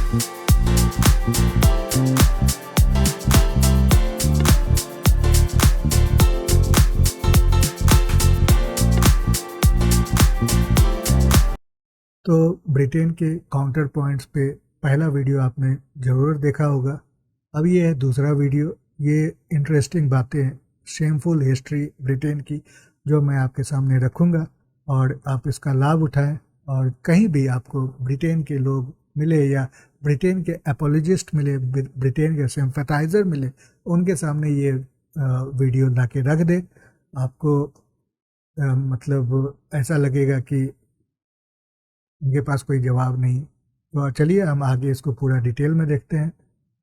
तो ब्रिटेन के counter points पे पहला वीडियो आपने ज़रूर देखा होगा। अब ये है दूसरा वीडियो। ये इंटरेस्टिंग बातें, शेमफुल हिस्ट्री ब्रिटेन की, जो मैं आपके सामने रखूँगा और आप इसका लाभ उठाएं। और कहीं भी आपको ब्रिटेन के लोग मिले या ब्रिटेन के एपोलॉजिस्ट मिले, ब्रिटेन के सिंपैथाइज़र मिले, उनके सामने ये वीडियो ला के रख दे। आपको मतलब ऐसा लगेगा कि उनके पास कोई जवाब नहीं। तो चलिए हम आगे इसको पूरा डिटेल में देखते हैं।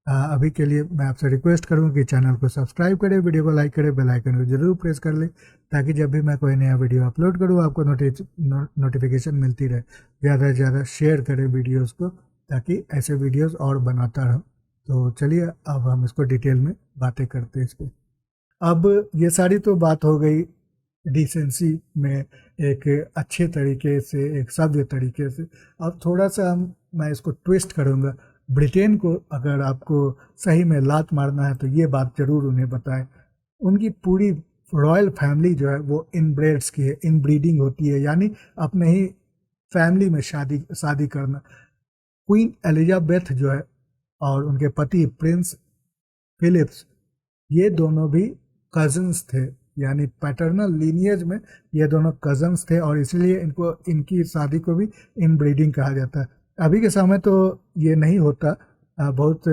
अभी के लिए मैं आपसे रिक्वेस्ट करूँ कि चैनल को सब्सक्राइब करें, वीडियो को लाइक करें, बेल आइकन को जरूर प्रेस कर लें, ताकि जब भी मैं कोई नया वीडियो अपलोड करूँ आपको नोटिफिकेशन मिलती रहे। ज़्यादा से ज़्यादा शेयर करें वीडियोस को, ताकि ऐसे वीडियोस और बनाता रहूँ। तो चलिए अब हम इसको डिटेल में बातें करते हैं इस पर। अब ये सारी तो बात हो गई डिसेंसी में, एक अच्छे तरीके से, एक सभ्य तरीके से। अब थोड़ा सा मैं इसको ट्विस्ट करूँगा। ब्रिटेन को अगर आपको सही में लात मारना है तो ये बात ज़रूर उन्हें बताएं। उनकी पूरी रॉयल फैमिली जो है वो इनब्रेड्स की है, इनब्रीडिंग होती है, यानी अपने ही फैमिली में शादी करना। क्वीन एलिजाबेथ जो है और उनके पति प्रिंस फिलिप्स, ये दोनों भी कजन्स थे, यानी पैटर्नल लीनियज में ये दोनों कजन्स थे, और इसलिए इनकी शादी को भी इनब्रीडिंग कहा जाता है। अभी के समय तो ये नहीं होता, बहुत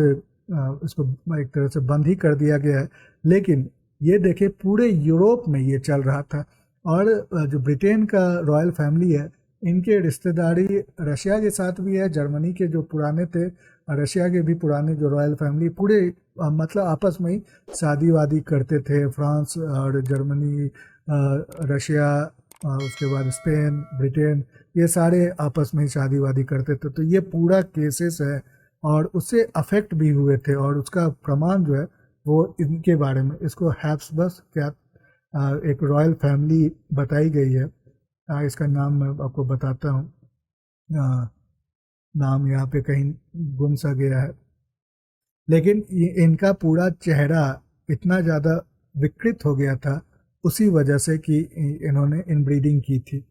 इसको एक तरह से बंद ही कर दिया गया है। लेकिन ये देखिए पूरे यूरोप में ये चल रहा था। और जो ब्रिटेन का रॉयल फैमिली है, इनके रिश्तेदारी रशिया के साथ भी है। जर्मनी के जो पुराने थे, रशिया के भी पुराने जो रॉयल फैमिली, पूरे मतलब आपस में ही शादी वादी करते थे। फ्रांस और जर्मनी, रशिया, उसके बाद स्पेन, ब्रिटेन, ये सारे आपस में ही शादी वादी करते थे। तो ये पूरा केसेस है और उससे अफेक्ट भी हुए थे, और उसका प्रमाण जो है वो इनके बारे में, इसको हैब्सबर्ग क्या एक रॉयल फैमिली बताई गई है। इसका नाम मैं आपको बताता हूँ। नाम यहाँ पे कहीं गुम सा गया है, लेकिन इनका पूरा चेहरा इतना ज़्यादा विकृत हो गया था उसी वजह से कि इन्होंने इनब्रीडिंग की थी।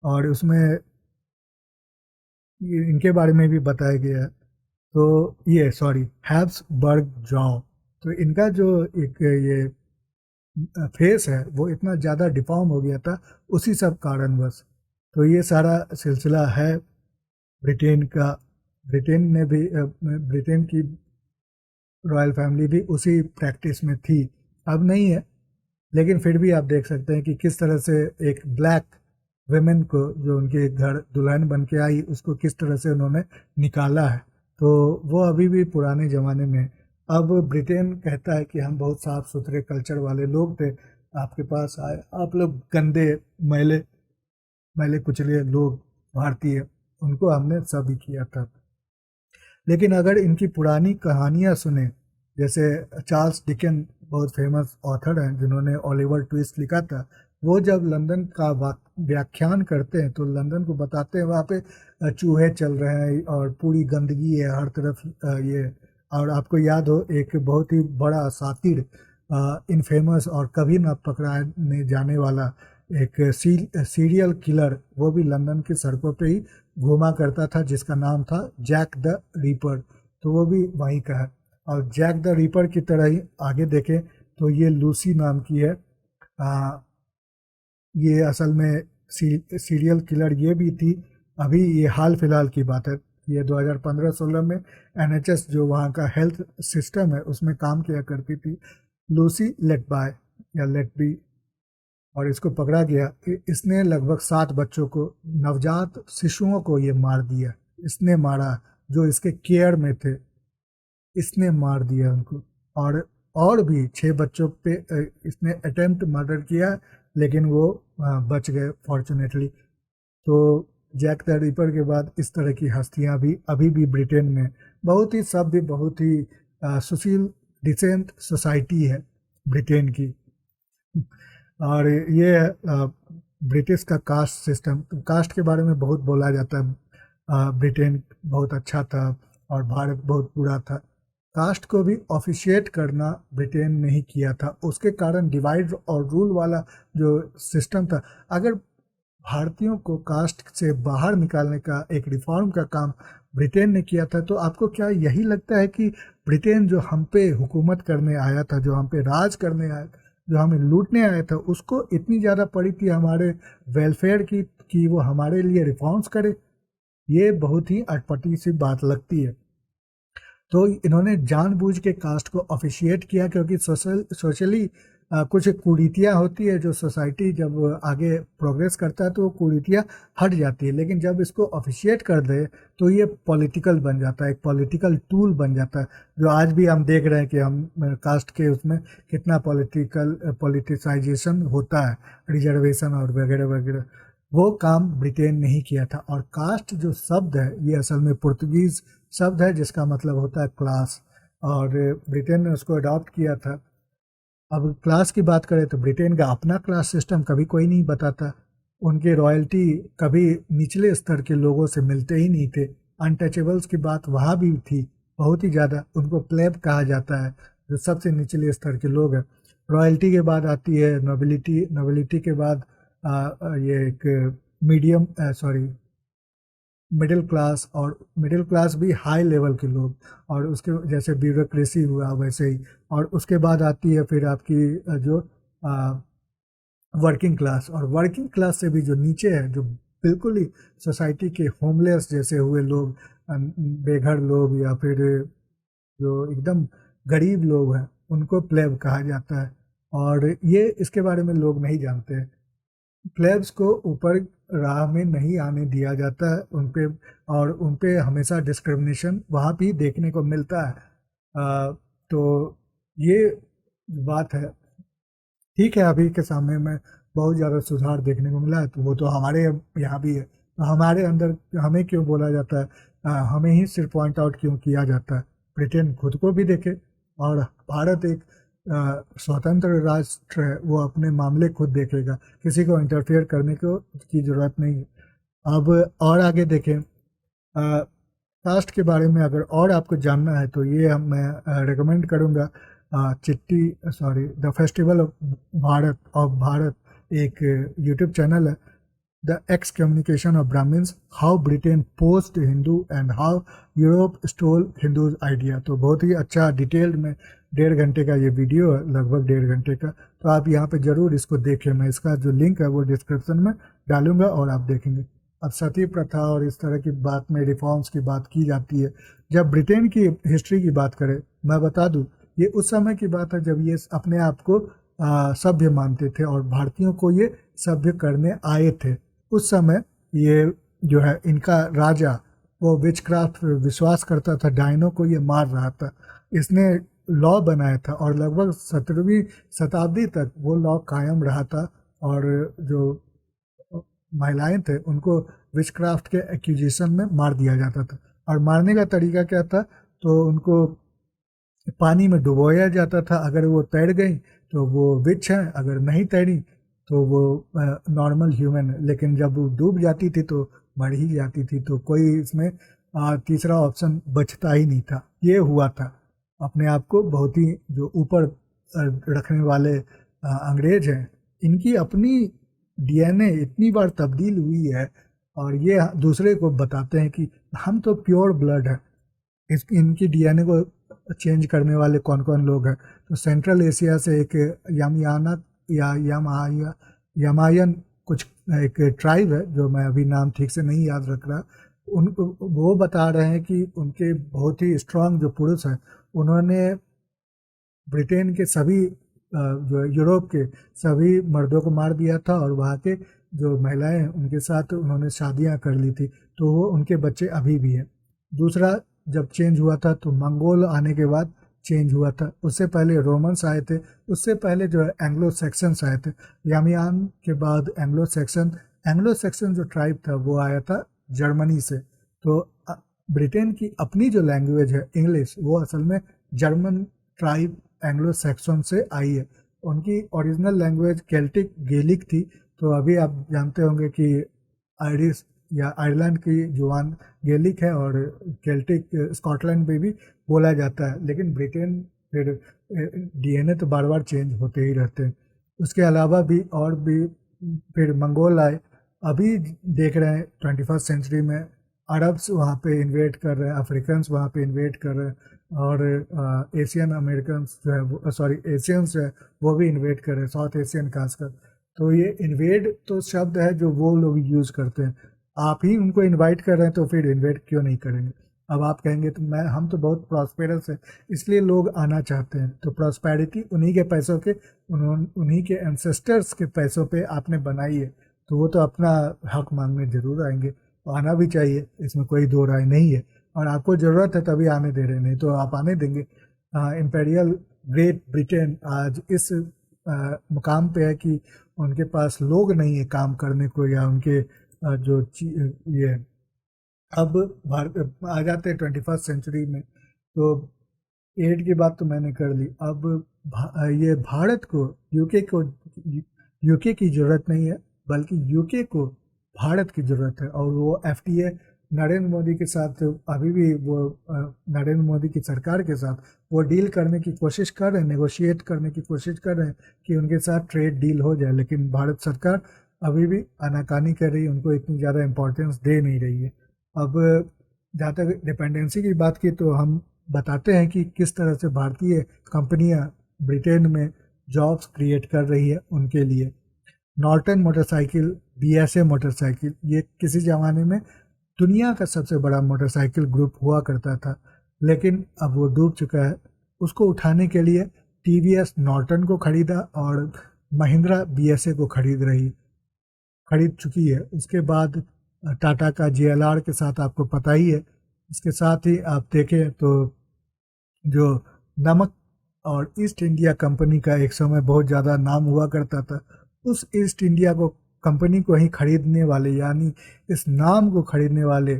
और उसमें इनके बारे में भी बताया गया है। तो ये हैब्सबर्ग जॉ, तो इनका जो एक ये फेस है वो इतना ज़्यादा डिफॉर्म हो गया था उसी सब कारणवश। तो ये सारा सिलसिला है ब्रिटेन का। ब्रिटेन की रॉयल फैमिली भी उसी प्रैक्टिस में थी, अब नहीं है। लेकिन फिर भी आप देख सकते हैं कि किस तरह से एक ब्लैक वेमेन को, जो उनके घर दुल्हन बन के आई, उसको किस तरह से उन्होंने निकाला है। तो वो अभी भी पुराने ज़माने में। अब ब्रिटेन कहता है कि हम बहुत साफ़ सुथरे कल्चर वाले लोग थे, आपके पास आए, आप लोग गंदे, मैले मैले कुचले लोग भारतीय, उनको हमने सभी किया था। लेकिन अगर इनकी पुरानी कहानियाँ सुने, जैसे चार्ल्स डिकन बहुत फेमस ऑथर हैं जिन्होंने ओलिवर ट्विस्ट लिखा था, वो जब लंदन का व्याख्यान करते हैं तो लंदन को बताते हैं वहाँ पे चूहे चल रहे हैं और पूरी गंदगी है हर तरफ। ये, और आपको याद हो एक बहुत ही बड़ा सातिर, इनफेमस और कभी ना पकड़ाने जाने वाला एक सीरियल किलर, वो भी लंदन की सड़कों पे ही घूमा करता था, जिसका नाम था जैक द रीपर। तो वो भी वहीं का है। और जैक द रीपर की तरह ही आगे देखें तो ये लूसी नाम की है। ये असल में सीरियल किलर ये भी थी। अभी ये हाल फिलहाल की बात है, ये 2015-16 में NHS जो वहाँ का हेल्थ सिस्टम है उसमें काम किया करती थी लूसी लेटबाय या लेटबी, और इसको पकड़ा गया। इसने लगभग 7 बच्चों को, नवजात शिशुओं को ये मार दिया। इसने मारा जो इसके केयर में थे, इसने मार दिया उनको। और भी 6 बच्चों पे इसने अटेम्प्ट मर्डर किया, लेकिन वो बच गए फॉर्चुनेटली। तो जैक द रिपर के बाद इस तरह की हस्तियां भी अभी भी ब्रिटेन में, बहुत ही सभ्य, बहुत ही सुशील, डिसेंट सोसाइटी है ब्रिटेन की। और ये ब्रिटिश का कास्ट सिस्टम, कास्ट के बारे में बहुत बोला जाता है। ब्रिटेन बहुत अच्छा था, और भारत बहुत बूढ़ा था। कास्ट को भी ऑफिशिएट करना ब्रिटेन ने ही किया था, उसके कारण डिवाइड और रूल वाला जो सिस्टम था, अगर भारतीयों को कास्ट से बाहर निकालने का एक रिफॉर्म का काम ब्रिटेन ने किया था, तो आपको क्या यही लगता है कि ब्रिटेन जो हम पे हुकूमत करने आया था, जो हम पे राज करने आया, जो हमें लूटने आया था, उसको इतनी ज़्यादा पड़ी थी हमारे वेलफेयर की कि वो हमारे लिए रिफॉर्म्स करे? ये बहुत ही अटपटी सी बात लगती है। तो इन्होंने जानबूझ के कास्ट को ऑफिशिएट किया, क्योंकि सोशली कुछ कुरीतियाँ होती है, जो सोसाइटी जब आगे प्रोग्रेस करता है तो वो कुरीतियाँ हट जाती है, लेकिन जब इसको ऑफिशिएट कर दे तो ये पॉलिटिकल बन जाता है, एक पॉलिटिकल टूल बन जाता है, जो आज भी हम देख रहे हैं कि हम कास्ट के उसमें कितना पॉलिटिसाइजेशन होता है, रिजर्वेशन और वगैरह वगैरह। वो काम ब्रिटेन ने ही किया था। और कास्ट जो शब्द है, ये असल में पुर्तगीज शब्द है जिसका मतलब होता है क्लास, और ब्रिटेन ने उसको अडॉप्ट किया था। अब क्लास की बात करें तो ब्रिटेन का अपना क्लास सिस्टम कभी कोई नहीं बताता। उनके रॉयल्टी कभी निचले स्तर के लोगों से मिलते ही नहीं थे। अनटचेबल्स की बात वहाँ भी थी बहुत ही ज़्यादा, उनको प्लेब कहा जाता है, जो सबसे निचले स्तर के लोग हैं। रॉयल्टी के बाद आती है नोबिलिटी, नोबिलिटी के बाद ये एक मीडियम सॉरी मिडिल क्लास, और मिडिल क्लास भी हाई लेवल के लोग, और उसके जैसे ब्यूरोक्रेसी हुआ वैसे ही। और उसके बाद आती है फिर आपकी जो वर्किंग क्लास, और वर्किंग क्लास से भी जो नीचे है, जो बिल्कुल ही सोसाइटी के होमलेस जैसे हुए लोग, बेघर लोग, या फिर जो एकदम गरीब लोग हैं, उनको प्लेब कहा जाता है। और ये इसके बारे में लोग नहीं जानते हैं। प्लेब्स को ऊपर राह में नहीं आने दिया जाता है उन पे, और उन पे हमेशा डिस्क्रिमिनेशन वहाँ भी देखने को मिलता है। तो ये बात है। ठीक है, अभी के सामने में बहुत ज़्यादा सुधार देखने को मिला है, तो वो तो हमारे यहाँ भी है, तो हमारे अंदर हमें क्यों बोला जाता है, हमें ही सिर्फ पॉइंट आउट क्यों किया जाता है? ब्रिटेन खुद को भी देखे, और भारत एक स्वतंत्र राष्ट्र है, वो अपने मामले खुद देखेगा, किसी को इंटरफेयर करने को की ज़रूरत नहीं है। अब और आगे देखें, कास्ट के बारे में अगर और आपको जानना है तो ये मैं रिकमेंड करूँगा, चिट्टी sorry the festival of Bharat एक यूट्यूब चैनल है, the excommunication of Brahmins, how Britain post Hindu and how Europe stole Hindus idea. तो बहुत ही अच्छा डिटेल्ड में 1.5 घंटे का ये वीडियो है, लगभग 1.5 घंटे का। तो आप यहाँ पे ज़रूर इसको देखें, मैं इसका जो लिंक है वो डिस्क्रिप्शन में डालूंगा और आप देखेंगे। अब सती प्रथा और इस तरह की बात में रिफॉर्म्स की बात की जाती है। जब ब्रिटेन की हिस्ट्री की बात करें, मैं बता दूं, ये उस समय की बात है जब ये अपने आप को सभ्य मानते थे और भारतीयों को ये सभ्य करने आए थे। उस समय ये जो है इनका राजा, वो विचक्राफ्ट विश्वास करता था, डायनों को ये मार रहा था। इसने लॉ बनाया था और लगभग 17वीं शताब्दी तक वो लॉ कायम रहा था। और जो महिलाएं थे उनको विचक्राफ्ट के एक्यूजेशन में मार दिया जाता था। और मारने का तरीका क्या था, तो उनको पानी में डुबोया जाता था, अगर वो तैर गई तो वो विच है, अगर नहीं तैरी तो वो नॉर्मल ह्यूमन है। लेकिन जब वो डूब जाती थी तो मर ही जाती थी, तो कोई इसमें तीसरा ऑप्शन बचता ही नहीं था। ये हुआ था। अपने आप को बहुत ही जो ऊपर रखने वाले अंग्रेज हैं, इनकी अपनी डीएनए इतनी बार तब्दील हुई है, और ये दूसरे को बताते हैं कि हम तो प्योर ब्लड है। इनकी डीएनए को चेंज करने वाले कौन कौन लोग हैं, तो सेंट्रल एशिया से एक यमयाना या यमायन कुछ एक ट्राइब है, जो मैं अभी नाम ठीक से नहीं याद रख रहा। उन वो बता रहे हैं कि उनके बहुत ही स्ट्रांग जो पुरुष हैं, उन्होंने ब्रिटेन के सभी जो यूरोप के सभी मर्दों को मार दिया था, और वहाँ के जो महिलाएं हैं उनके साथ उन्होंने शादियां कर ली थी, तो वो उनके बच्चे अभी भी हैं। दूसरा, जब चेंज हुआ था तो मंगोल आने के बाद चेंज हुआ था, उससे पहले रोमन्स आए थे, उससे पहले जो है एंग्लो सेक्सन्स आए थे। यामियान के बाद एंग्लो सेक्सन जो ट्राइब था वो आया था जर्मनी से। तो ब्रिटेन की अपनी जो लैंग्वेज है इंग्लिश, वो असल में जर्मन ट्राइब एंग्लो सैक्सन से आई है। उनकी ओरिजिनल लैंग्वेज केल्टिक गेलिक थी। तो अभी आप जानते होंगे कि आयरिश या आयरलैंड की जुबान गेलिक है और केल्टिक स्कॉटलैंड में भी बोला जाता है, लेकिन ब्रिटेन फिर डीएनए तो बार बार चेंज होते ही रहते हैं। उसके अलावा भी और भी फिर मंगोल आए। अभी देख रहे हैं 21st सेंचुरी में अरब्स वहाँ पे इन्वेट कर रहे हैं, अफ्रीकन्स वहाँ पे इन्वेट कर रहे हैं और एशियन अमेरिकन जो है सॉरी एशियंस जो है वो भी इन्वेट कर रहे हैं, साउथ एशियन खासकर। तो ये इन्वेड तो शब्द है जो वो लोग यूज़ करते हैं, आप ही उनको इनवाइट कर रहे हैं तो फिर इन्वेट क्यों नहीं करेंगे। अब आप कहेंगे तो हम तो बहुत प्रॉस्पेरस है इसलिए लोग आना चाहते हैं, तो प्रॉस्पेरिटी उन्हीं के पैसों के उन्हीं के एंसेस्टर्स के पैसों पे आपने बनाई है, तो वो तो अपना हक मांगने जरूर आएंगे, आना भी चाहिए, इसमें कोई दो राय नहीं है। और आपको ज़रूरत है तभी आने दे रहे, नहीं तो आप आने देंगे। इम्पेरियल ग्रेट ब्रिटेन आज इस मुकाम पे है कि उनके पास लोग नहीं है काम करने को, या उनके ये अब भारत आ जाते हैं 21st सेंचुरी में। तो एड की बात तो मैंने कर ली। अब ये भारत को यूके की ज़रूरत नहीं है, बल्कि यूके को भारत की ज़रूरत है। और वो एफटीए नरेंद्र मोदी के साथ अभी भी वो नरेंद्र मोदी की सरकार के साथ वो डील करने की कोशिश कर रहे हैं, नेगोशिएट करने की कोशिश कर रहे हैं कि उनके साथ ट्रेड डील हो जाए, लेकिन भारत सरकार अभी भी आनाकानी कर रही है, उनको इतनी ज़्यादा इम्पोर्टेंस दे नहीं रही है। अब जहाँ तक डिपेंडेंसी की बात की तो हम बताते हैं कि किस तरह से भारतीय कंपनियां ब्रिटेन में जॉब्स क्रिएट कर रही है उनके लिए। नॉर्टन मोटरसाइकिल, बीएसए मोटरसाइकिल, ये किसी ज़माने में दुनिया का सबसे बड़ा मोटरसाइकिल ग्रुप हुआ करता था, लेकिन अब वो डूब चुका है। उसको उठाने के लिए टीवीएस नॉर्टन को खरीदा और महिंद्रा बीएसए को खरीद चुकी है। उसके बाद टाटा का जेएलआर के साथ आपको पता ही है। इसके साथ ही आप देखें तो जो नमक और ईस्ट इंडिया कंपनी का एक समय बहुत ज़्यादा नाम हुआ करता था, उस ईस्ट इंडिया कंपनी को ही खरीदने वाले, यानी इस नाम को खरीदने वाले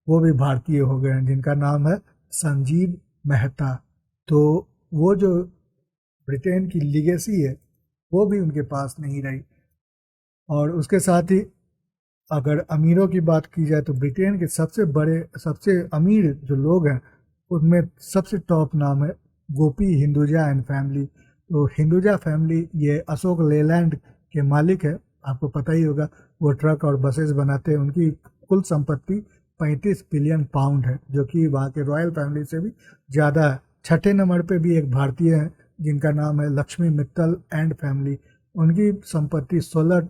वो भी भारतीय हो गए हैं, जिनका नाम है संजीव मेहता। तो वो जो ब्रिटेन की लीगेसी है वो भी उनके पास नहीं रही। और उसके साथ ही अगर अमीरों की बात की जाए तो ब्रिटेन के सबसे अमीर जो लोग हैं उनमें सबसे टॉप नाम है गोपी हिंदुजा एंड फैमिली। तो हिंदुजा फैमिली ये अशोक लेलैंड के मालिक है, आपको पता ही होगा, वो ट्रक और बसेस बनाते हैं। उनकी कुल संपत्ति 35 बिलियन पाउंड है, जो कि वहाँ के रॉयल फैमिली से भी ज़्यादा है। छठे नंबर पे भी एक भारतीय है जिनका नाम है लक्ष्मी मित्तल एंड फैमिली, उनकी संपत्ति 16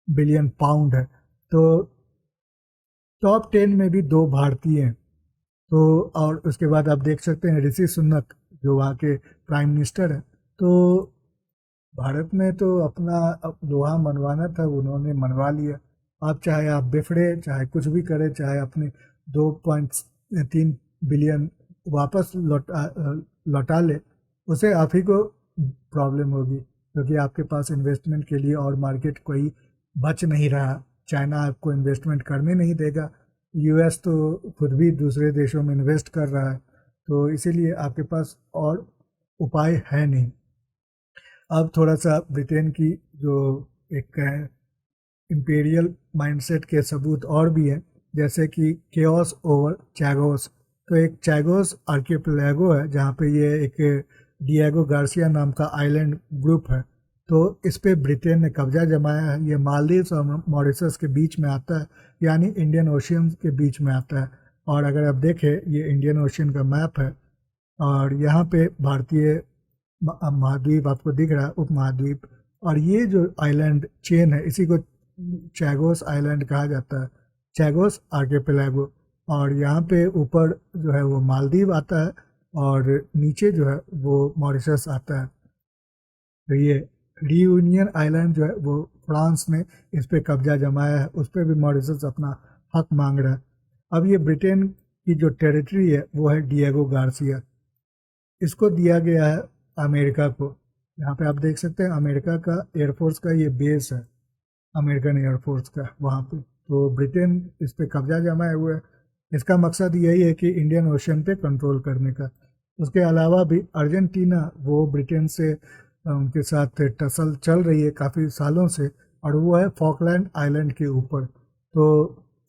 बिलियन पाउंड है। तो टॉप 10 में भी 2 भारतीय हैं। तो और उसके बाद आप देख सकते हैं ऋषि सुनक जो वहाँ के प्राइम मिनिस्टर हैं। तो भारत में तो अपना लोहा मनवाना था, उन्होंने मनवा लिया। आप चाहे आप बिफड़े, चाहे कुछ भी करें, चाहे अपने 2.3 बिलियन वापस लौटा ले, उसे आप ही को प्रॉब्लम होगी, क्योंकि आपके पास इन्वेस्टमेंट के लिए और मार्केट कोई बच नहीं रहा। चाइना आपको इन्वेस्टमेंट करने नहीं देगा, यूएस तो खुद भी दूसरे देशों में इन्वेस्ट कर रहा है, तो इसीलिए आपके पास और उपाय है नहीं। अब थोड़ा सा ब्रिटेन की जो एक इम्पेरियल माइंडसेट के सबूत और भी हैं, जैसे कि केओस ओवर चैगोस। तो एक चैगोस आर्किपेलागो है जहाँ पे ये एक डिएगो गार्सिया नाम का आइलैंड ग्रुप है। तो इस पे ब्रिटेन ने कब्जा जमाया है। ये मालदीव्स और मॉरिशस के बीच में आता है, यानी इंडियन ओशियन के बीच में आता है। और अगर आप देखें ये इंडियन ओशियन का मैप है और यहाँ पे भारतीय महाद्वीप आपको दिख रहा है, उपमहाद्वीप। और ये जो आइलैंड चेन है इसी को चैगोस आइलैंड कहा जाता है, चैगोस आर्किपेलागो। और यहाँ पे ऊपर जो है वो मालदीव आता है और नीचे जो है वो मॉरिशस आता है। तो ये रियूनियन आइलैंड जो है वो फ्रांस ने इस पे कब्जा जमाया है, उस पर भी मॉरिशस अपना हक मांग रहा है। अब ये ब्रिटेन की जो टेरिटरी है वो है डिएगो गार्सिया, इसको दिया गया है अमेरिका को। यहाँ पे आप देख सकते हैं अमेरिका का एयरफोर्स का ये बेस है, अमेरिकन एयरफोर्स का वहाँ पे। तो ब्रिटेन इस पे कब्जा जमाए हुए है। इसका मकसद यही है कि इंडियन ओशन पे कंट्रोल करने का। उसके अलावा भी अर्जेंटीना वो ब्रिटेन से उनके साथ टसल चल रही है काफ़ी सालों से, और वो है फॉकलैंड आइलैंड के ऊपर। तो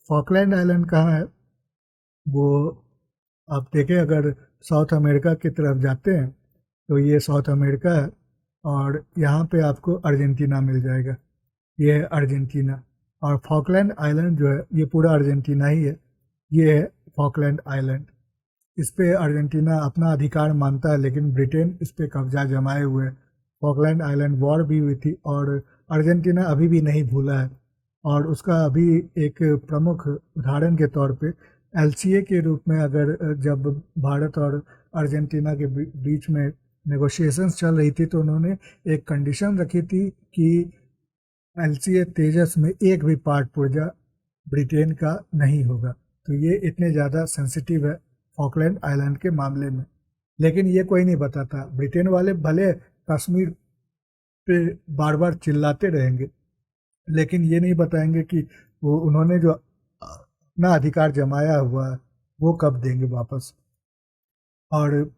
फॉकलैंड आइलैंड कहाँ है वो आप देखें, अगर साउथ अमेरिका की तरफ जाते हैं तो ये साउथ अमेरिका है, और यहाँ पे आपको अर्जेंटीना मिल जाएगा। ये है अर्जेंटीना, और फॉकलैंड आइलैंड जो है ये पूरा अर्जेंटीना ही है। ये है फॉकलैंड आइलैंड। इस पे अर्जेंटीना अपना अधिकार मानता है, लेकिन ब्रिटेन इस पे कब्जा जमाए हुए है। फॉकलैंड आइलैंड वॉर भी हुई थी, और अर्जेंटीना अभी भी नहीं भूला है। और उसका अभी एक प्रमुख उदाहरण के तौर पे एलसीए के रूप में, अगर जब भारत और अर्जेंटीना के बीच में नेगोशिएशंस चल रही थी, तो उन्होंने एक कंडीशन रखी थी कि एलसीए तेजस में एक भी पार्ट पुर्जा ब्रिटेन का नहीं होगा। तो ये इतने ज़्यादा सेंसिटिव है फॉकलैंड आइलैंड के मामले में। लेकिन ये कोई नहीं बताता। ब्रिटेन वाले भले कश्मीर पे बार बार चिल्लाते रहेंगे, लेकिन ये नहीं बताएंगे कि वो उन्होंने जो अपना अधिकार जमाया हुआ है वो कब देंगे वापस। और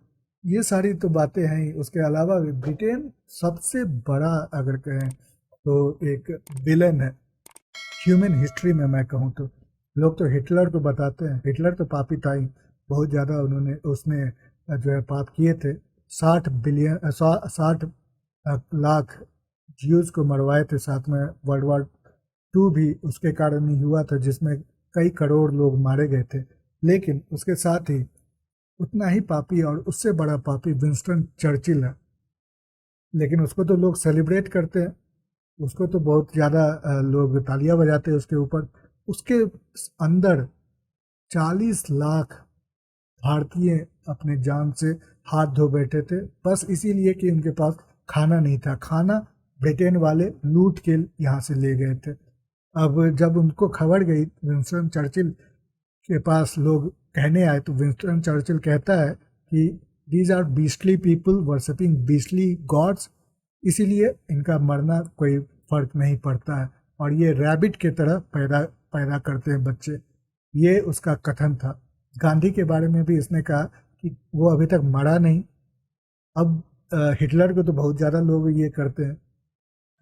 ये सारी तो बातें हैं ही। उसके अलावा भी ब्रिटेन सबसे बड़ा, अगर कहें तो, एक विलन है ह्यूमन हिस्ट्री में। मैं कहूँ तो लोग तो हिटलर को बताते हैं, हिटलर तो पापी था ही, बहुत ज़्यादा उसने जो है पाप किए थे। 60 लाख ज्यूज को मरवाए थे। साथ में वर्ल्ड वॉर 2 भी उसके कारण ही हुआ था, जिसमें कई करोड़ लोग मारे गए थे। लेकिन उसके साथ ही उतना ही पापी और उससे बड़ा पापी विंस्टन चर्चिल है। लेकिन उसको तो लोग सेलिब्रेट करते हैं, उसको तो बहुत ज़्यादा लोग तालियां बजाते हैं उसके ऊपर। उसके अंदर 40 लाख भारतीय अपने जान से हाथ धो बैठे थे, बस इसीलिए कि उनके पास खाना नहीं था। खाना ब्रिटेन वाले लूट के यहाँ से ले गए थे। अब जब उनको खबर गई विंस्टन चर्चिल के पास, लोग कहने आए, तो विंस्टन चर्चिल कहता है कि these are beastly people worshipping beastly gods, इसीलिए इनका मरना कोई फर्क नहीं पड़ता है, और ये रैबिट के तरह पैदा पैदा करते हैं बच्चे। ये उसका कथन था। गांधी के बारे में भी इसने कहा कि वो अभी तक मरा नहीं। अब हिटलर को तो बहुत ज़्यादा लोग ये करते हैं,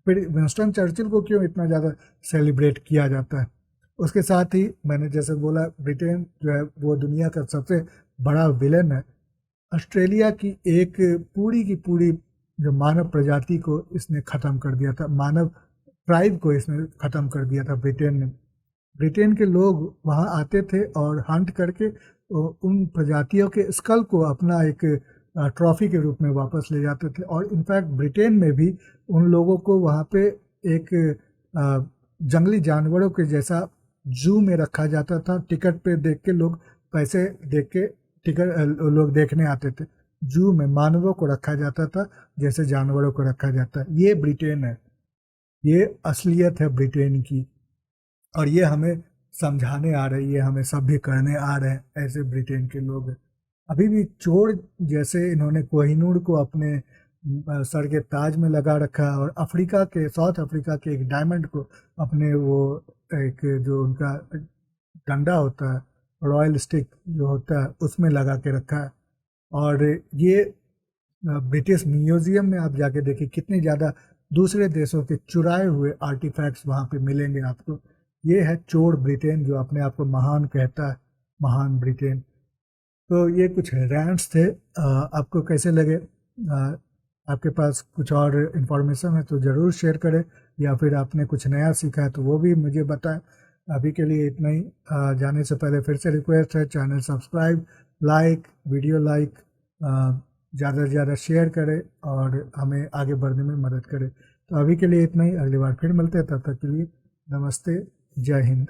फिर विंस्टन चर्चिल को क्यों इतना ज़्यादा सेलिब्रेट किया जाता है? उसके साथ ही मैंने जैसे बोला, ब्रिटेन जो है वो दुनिया का सबसे बड़ा विलेन है। ऑस्ट्रेलिया की एक पूरी की पूरी जो मानव प्रजाति को इसने ख़त्म कर दिया था, मानव ट्राइब को इसने ख़त्म कर दिया था ब्रिटेन ने। ब्रिटेन के लोग वहाँ आते थे और हंट करके उन प्रजातियों के स्कल को अपना एक ट्रॉफी के रूप में वापस ले जाते थे। और इनफैक्ट ब्रिटेन में भी उन लोगों को वहाँ पे एक जंगली जानवरों के जैसा जू में रखा जाता था। टिकट पे देख के लोग, पैसे देख के टिकट लोग देखने आते थे। जू में मानवों को रखा जाता था जैसे जानवरों को रखा जाता है। ये ब्रिटेन है, ये असलियत है ब्रिटेन की, और ये हमें समझाने आ रही है, हमें सभ्य करने आ रहे हैं। ऐसे ब्रिटेन के लोग अभी भी चोर जैसे इन्होंने कोहिनूर को अपने सर के ताज में लगा रखा है, और साउथ अफ्रीका के एक डायमंड को अपने वो एक जो उनका डंडा होता है, रॉयल स्टिक जो होता है, उसमें लगा के रखा है। और ये ब्रिटिश म्यूजियम में आप जाके देखिए कितने ज़्यादा दूसरे देशों के चुराए हुए आर्टिफैक्ट्स वहाँ पे मिलेंगे आपको। ये है चोर ब्रिटेन जो अपने आप को महान कहता है, महान ब्रिटेन। तो ये कुछ रैंट्स थे। आपको कैसे लगे? आपके पास कुछ और इन्फॉर्मेशन है तो ज़रूर शेयर करें, या फिर आपने कुछ नया सीखा है तो वो भी मुझे बताएं। अभी के लिए इतना ही। जाने से पहले फिर से रिक्वेस्ट है, चैनल सब्सक्राइब, वीडियो लाइक, ज़्यादा से ज़्यादा शेयर करें और हमें आगे बढ़ने में मदद करें। तो अभी के लिए इतना ही, अगली बार फिर मिलते हैं, तब तक के लिए नमस्ते, जय हिंद।